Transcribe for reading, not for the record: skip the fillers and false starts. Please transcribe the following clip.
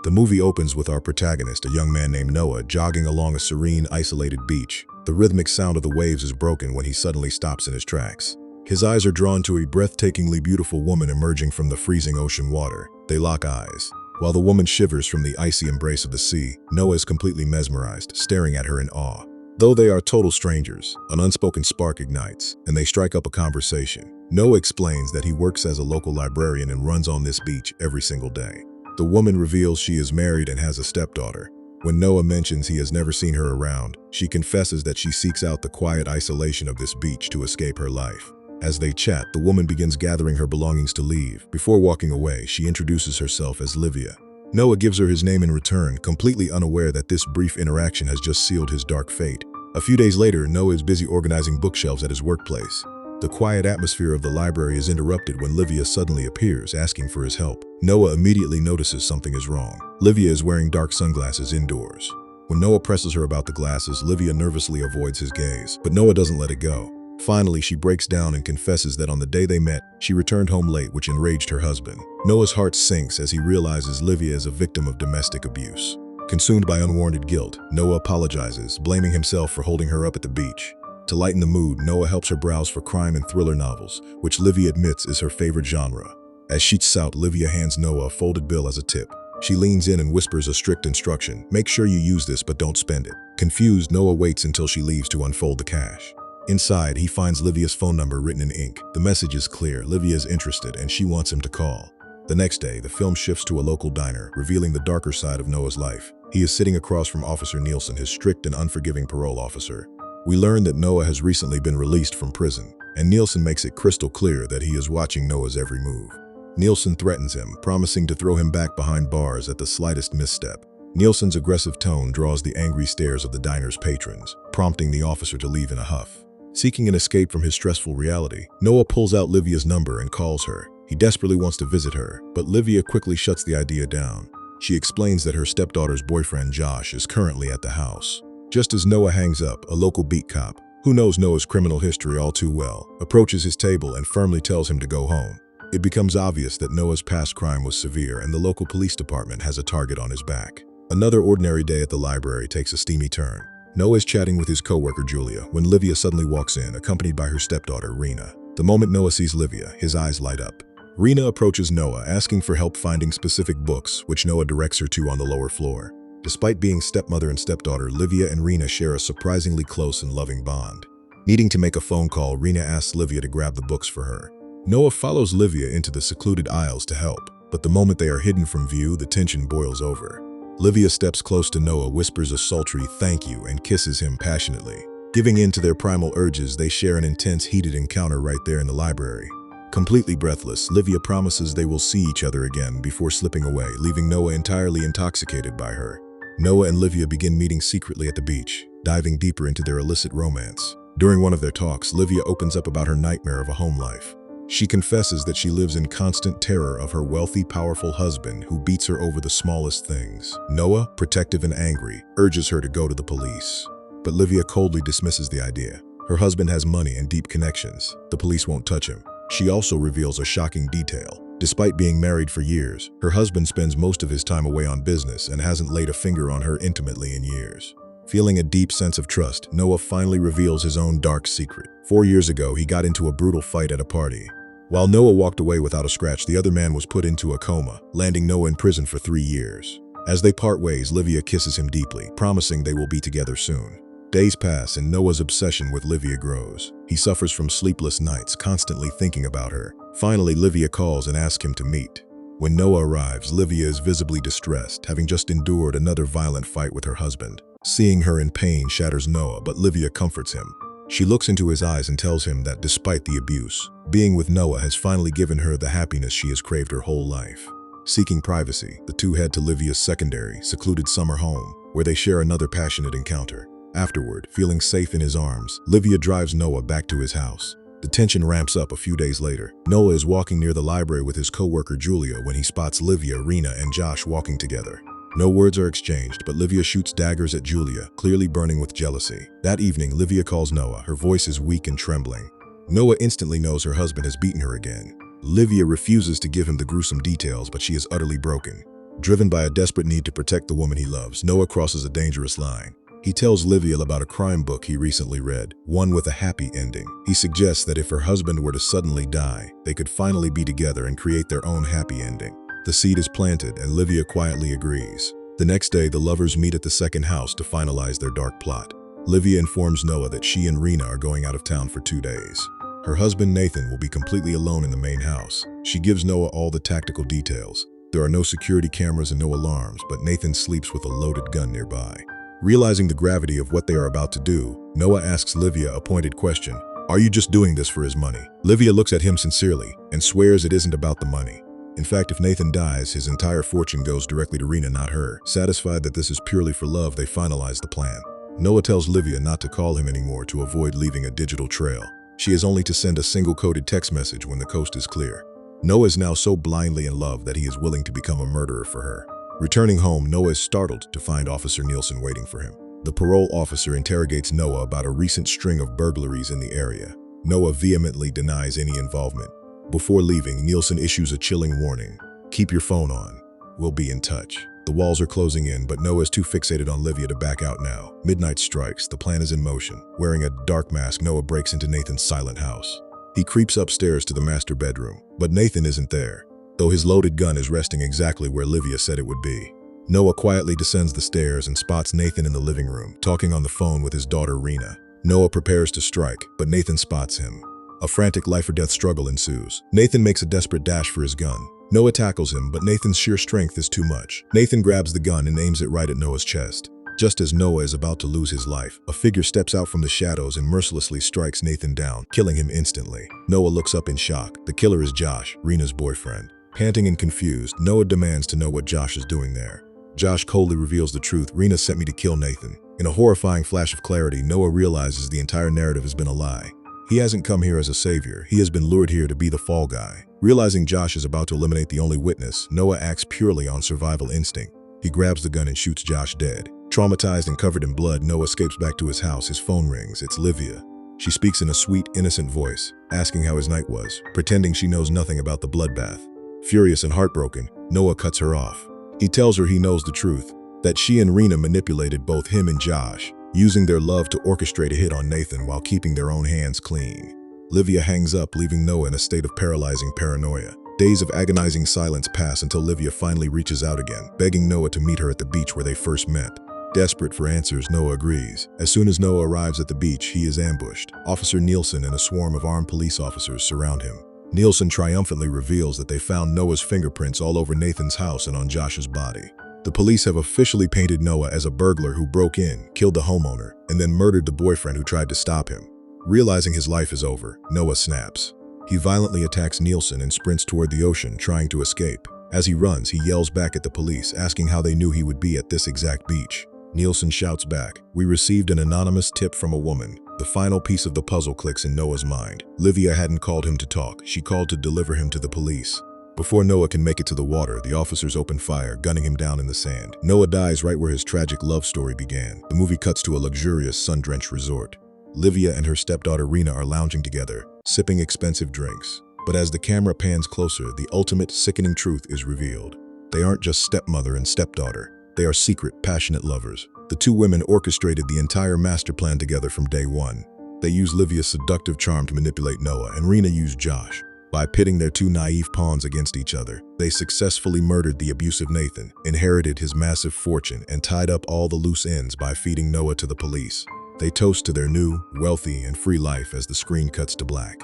The movie opens with our protagonist, a young man named Noah, jogging along a serene, isolated beach. The rhythmic sound of the waves is broken when he suddenly stops in his tracks. His eyes are drawn to a breathtakingly beautiful woman emerging from the freezing ocean water. They lock eyes. While the woman shivers from the icy embrace of the sea, Noah is completely mesmerized, staring at her in awe. Though they are total strangers, an unspoken spark ignites, and they strike up a conversation. Noah explains that he works as a local librarian and runs on this beach every single day. The woman reveals she is married and has a stepdaughter. When Noah mentions he has never seen her around, she confesses that she seeks out the quiet isolation of this beach to escape her life. As they chat, the woman begins gathering her belongings to leave. Before walking away, she introduces herself as Livia. Noah gives her his name in return, completely unaware that this brief interaction has just sealed his dark fate. A few days later, Noah is busy organizing bookshelves at his workplace. The quiet atmosphere of the library is interrupted when Livia suddenly appears, asking for his help. Noah immediately notices something is wrong. Livia is wearing dark sunglasses indoors. When Noah presses her about the glasses, Livia nervously avoids his gaze, but Noah doesn't let it go. Finally, she breaks down and confesses that on the day they met, she returned home late, which enraged her husband. Noah's heart sinks as he realizes Livia is a victim of domestic abuse. Consumed by unwarranted guilt, Noah apologizes, blaming himself for holding her up at the beach. To lighten the mood, Noah helps her browse for crime and thriller novels, which Livia admits is her favorite genre. As she checks out, Livia hands Noah a folded bill as a tip. She leans in and whispers a strict instruction: "Make sure you use this, but don't spend it." Confused, Noah waits until she leaves to unfold the cash. Inside, he finds Livia's phone number written in ink. The message is clear: Livia is interested and she wants him to call. The next day, the film shifts to a local diner, revealing the darker side of Noah's life. He is sitting across from Officer Nielsen, his strict and unforgiving parole officer. We learn that Noah has recently been released from prison, and Nielsen makes it crystal clear that he is watching Noah's every move. Nielsen threatens him, promising to throw him back behind bars at the slightest misstep. Nielsen's aggressive tone draws the angry stares of the diner's patrons, prompting the officer to leave in a huff. Seeking an escape from his stressful reality, Noah pulls out Livia's number and calls her. He desperately wants to visit her, but Livia quickly shuts the idea down. She explains that her stepdaughter's boyfriend, Josh, is currently at the house. Just as Noah hangs up, a local beat cop, who knows Noah's criminal history all too well, approaches his table and firmly tells him to go home. It becomes obvious that Noah's past crime was severe and the local police department has a target on his back. Another ordinary day at the library takes a steamy turn. Noah is chatting with his coworker Julia when Livia suddenly walks in, accompanied by her stepdaughter Rena. The moment Noah sees Livia, his eyes light up. Rena approaches Noah, asking for help finding specific books, which Noah directs her to on the lower floor. Despite being stepmother and stepdaughter, Livia and Rena share a surprisingly close and loving bond. Needing to make a phone call, Rena asks Livia to grab the books for her. Noah follows Livia into the secluded aisles to help, but the moment they are hidden from view, the tension boils over. Livia steps close to Noah, whispers a sultry "thank you," and kisses him passionately. Giving in to their primal urges, they share an intense, heated encounter right there in the library. Completely breathless, Livia promises they will see each other again before slipping away, leaving Noah entirely intoxicated by her. Noah and Livia begin meeting secretly at the beach, diving deeper into their illicit romance. During one of their talks, Livia opens up about her nightmare of a home life. She confesses that she lives in constant terror of her wealthy, powerful husband who beats her over the smallest things. Noah, protective and angry, urges her to go to the police. But Livia coldly dismisses the idea. Her husband has money and deep connections. The police won't touch him. She also reveals a shocking detail. Despite being married for years, her husband spends most of his time away on business and hasn't laid a finger on her intimately in years. Feeling a deep sense of trust, Noah finally reveals his own dark secret. 4 years ago, he got into a brutal fight at a party. While Noah walked away without a scratch, the other man was put into a coma, landing Noah in prison for 3 years. As they part ways, Livia kisses him deeply, promising they will be together soon. Days pass and Noah's obsession with Livia grows. He suffers from sleepless nights, constantly thinking about her. Finally, Livia calls and asks him to meet. When Noah arrives, Livia is visibly distressed, having just endured another violent fight with her husband. Seeing her in pain shatters Noah, but Livia comforts him. She looks into his eyes and tells him that despite the abuse, being with Noah has finally given her the happiness she has craved her whole life. Seeking privacy, the two head to Livia's secondary, secluded summer home, where they share another passionate encounter. Afterward, feeling safe in his arms, Livia drives Noah back to his house. The tension ramps up a few days later. Noah is walking near the library with his coworker Julia when he spots Livia, Rena, and Josh walking together. No words are exchanged, but Livia shoots daggers at Julia, clearly burning with jealousy. That evening, Livia calls Noah. Her voice is weak and trembling. Noah instantly knows her husband has beaten her again. Livia refuses to give him the gruesome details, but she is utterly broken. Driven by a desperate need to protect the woman he loves, Noah crosses a dangerous line. He tells Livia about a crime book he recently read, one with a happy ending. He suggests that if her husband were to suddenly die, they could finally be together and create their own happy ending. The seed is planted, and Livia quietly agrees. The next day, the lovers meet at the second house to finalize their dark plot. Livia informs Noah that she and Rena are going out of town for 2 days. Her husband Nathan will be completely alone in the main house. She gives Noah all the tactical details. There are no security cameras and no alarms, but Nathan sleeps with a loaded gun nearby. Realizing the gravity of what they are about to do, Noah asks Livia a pointed question. "Are you just doing this for his money?" Livia looks at him sincerely and swears it isn't about the money. In fact, if Nathan dies, his entire fortune goes directly to Rena, not her. Satisfied that this is purely for love, they finalize the plan. Noah tells Livia not to call him anymore to avoid leaving a digital trail. She is only to send a single coded text message when the coast is clear. Noah is now so blindly in love that he is willing to become a murderer for her. Returning home, Noah is startled to find Officer Nielsen waiting for him. The parole officer interrogates Noah about a recent string of burglaries in the area. Noah vehemently denies any involvement. Before leaving, Nielsen issues a chilling warning. "Keep your phone on. We'll be in touch." The walls are closing in, but Noah is too fixated on Livia to back out now. Midnight strikes. The plan is in motion. Wearing a dark mask, Noah breaks into Nathan's silent house. He creeps upstairs to the master bedroom, but Nathan isn't there, though his loaded gun is resting exactly where Livia said it would be. Noah quietly descends the stairs and spots Nathan in the living room, talking on the phone with his daughter Rena. Noah prepares to strike, but Nathan spots him. A frantic life-or-death struggle ensues. Nathan makes a desperate dash for his gun. Noah tackles him, but Nathan's sheer strength is too much. Nathan grabs the gun and aims it right at Noah's chest. Just as Noah is about to lose his life, a figure steps out from the shadows and mercilessly strikes Nathan down, killing him instantly. Noah looks up in shock. The killer is Josh, Rena's boyfriend. Panting and confused, Noah demands to know what Josh is doing there. Josh coldly reveals the truth. "Rena sent me to kill Nathan." In a horrifying flash of clarity, Noah realizes the entire narrative has been a lie. He hasn't come here as a savior. He has been lured here to be the fall guy. Realizing Josh is about to eliminate the only witness, Noah acts purely on survival instinct. He grabs the gun and shoots Josh dead. Traumatized and covered in blood, Noah escapes back to his house. His phone rings. It's Livia. She speaks in a sweet, innocent voice, asking how his night was, pretending she knows nothing about the bloodbath. Furious and heartbroken, Noah cuts her off. He tells her he knows the truth, that she and Rena manipulated both him and Josh, using their love to orchestrate a hit on Nathan while keeping their own hands clean. Livia hangs up, leaving Noah in a state of paralyzing paranoia. Days of agonizing silence pass until Livia finally reaches out again, begging Noah to meet her at the beach where they first met. Desperate for answers, Noah agrees. As soon as Noah arrives at the beach, he is ambushed. Officer Nielsen and a swarm of armed police officers surround him. Nielsen triumphantly reveals that they found Noah's fingerprints all over Nathan's house and on Josh's body. The police have officially painted Noah as a burglar who broke in, killed the homeowner, and then murdered the boyfriend who tried to stop him. Realizing his life is over, Noah snaps. He violently attacks Nielsen and sprints toward the ocean, trying to escape. As he runs, he yells back at the police, asking how they knew he would be at this exact beach. Nielsen shouts back, "We received an anonymous tip from a woman." The final piece of the puzzle clicks in Noah's mind. Livia hadn't called him to talk. She called to deliver him to the police. Before Noah can make it to the water, the officers open fire, gunning him down in the sand. Noah dies right where his tragic love story began. The movie cuts to a luxurious, sun-drenched resort. Livia and her stepdaughter Rena are lounging together, sipping expensive drinks. But as the camera pans closer, the ultimate, sickening truth is revealed. They aren't just stepmother and stepdaughter. They are secret, passionate lovers. The two women orchestrated the entire master plan together from day one. They used Livia's seductive charm to manipulate Noah, and Rena used Josh. By pitting their two naive pawns against each other, they successfully murdered the abusive Nathan, inherited his massive fortune, and tied up all the loose ends by feeding Noah to the police. They toast to their new, wealthy, and free life as the screen cuts to black.